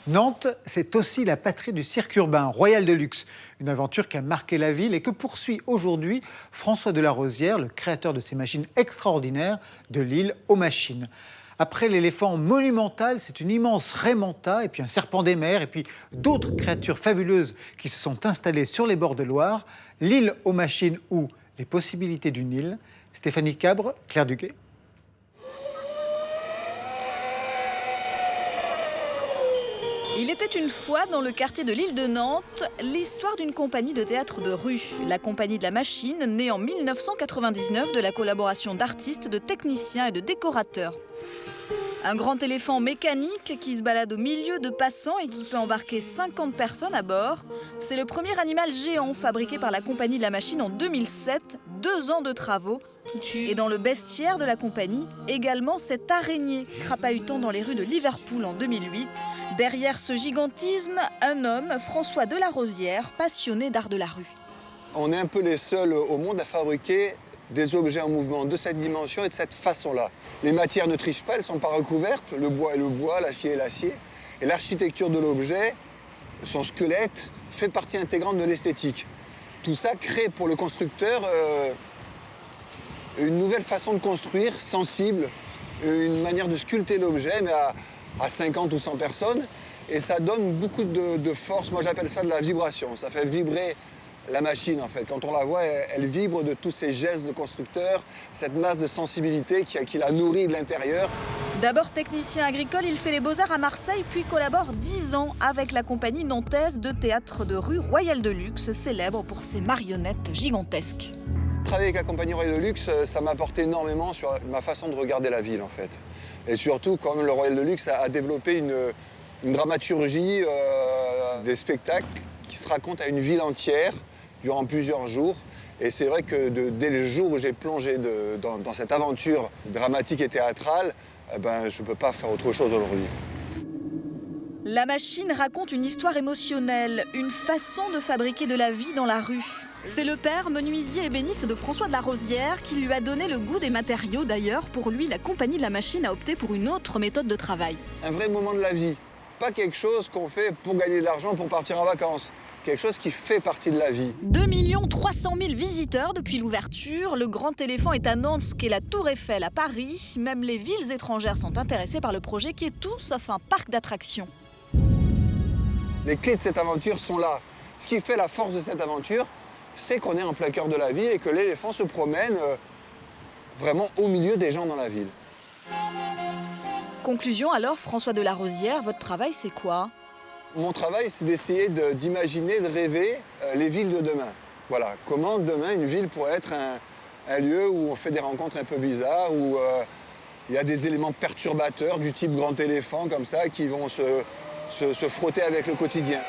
Nantes, c'est aussi la patrie du cirque urbain Royal Deluxe, une aventure qui a marqué la ville et que poursuit aujourd'hui François Delarosière, le créateur de ces machines extraordinaires de l'île aux machines. Après l'éléphant monumental, c'est une immense raie manta et puis un serpent des mers et puis d'autres créatures fabuleuses qui se sont installées sur les bords de Loire. L'île aux machines ou les possibilités d'une île. Stéphanie Cabre, Claire Duguay. Il était une fois dans le quartier de l'île de Nantes l'histoire d'une compagnie de théâtre de rue, la Compagnie de la Machine, née en 1999 de la collaboration d'artistes, de techniciens et de décorateurs. Un grand éléphant mécanique qui se balade au milieu de passants et qui peut embarquer 50 personnes à bord. C'est le premier animal géant fabriqué par la Compagnie de la Machine en 2007, 2 ans de travaux. Et dans le bestiaire de la compagnie, également cette araignée crapahutant dans les rues de Liverpool en 2008. Derrière ce gigantisme, un homme, François Delarosière, passionné d'art de la rue. On est un peu les seuls au monde à fabriquer des objets en mouvement de cette dimension et de cette façon-là. Les matières ne trichent pas, elles ne sont pas recouvertes, le bois est le bois, l'acier est l'acier. Et l'architecture de l'objet, son squelette, fait partie intégrante de l'esthétique. Tout ça crée pour le constructeur une nouvelle façon de construire, sensible, une manière de sculpter l'objet, mais à 50 ou 100 personnes. Et ça donne beaucoup de force. Moi, j'appelle ça de la vibration. Ça fait vibrer la machine, en fait. Quand on la voit, elle vibre de tous ces gestes de constructeur, cette masse de sensibilité qui la nourrit de l'intérieur. D'abord technicien agricole, il fait les beaux-arts à Marseille, puis collabore 10 ans avec la compagnie nantaise de théâtre de rue Royal Deluxe, célèbre pour ses marionnettes gigantesques. Travailler avec la compagnie Royal Deluxe, ça m'a apporté énormément sur ma façon de regarder la ville, en fait. Et surtout, quand même, le Royal Deluxe a développé une dramaturgie, des spectacles qui se racontent à une ville entière durant plusieurs jours. Et c'est vrai que dès le jour où j'ai plongé dans cette aventure dramatique et théâtrale, je ne peux pas faire autre chose aujourd'hui. La machine raconte une histoire émotionnelle, une façon de fabriquer de la vie dans la rue. C'est le père menuisier ébéniste de François Delarosière qui lui a donné le goût des matériaux. D'ailleurs, pour lui, la Compagnie de la Machine a opté pour une autre méthode de travail. Un vrai moment de la vie, pas quelque chose qu'on fait pour gagner de l'argent, pour partir en vacances. Quelque chose qui fait partie de la vie. 2 300 000 visiteurs depuis l'ouverture. Le grand éléphant est à Nantes, ce qu'est la Tour Eiffel à Paris. Même les villes étrangères sont intéressées par le projet qui est tout sauf un parc d'attractions. Les clés de cette aventure sont là. Ce qui fait la force de cette aventure, c'est qu'on est en plein cœur de la ville et que l'éléphant se promène vraiment au milieu des gens dans la ville. Conclusion alors, François Delarosière, votre travail c'est quoi ? Mon travail, c'est d'essayer d'imaginer, de rêver les villes de demain. Voilà, comment demain une ville pourrait être un lieu où on fait des rencontres un peu bizarres, où il y a des éléments perturbateurs du type grand éléphant comme ça qui vont se frotter avec le quotidien.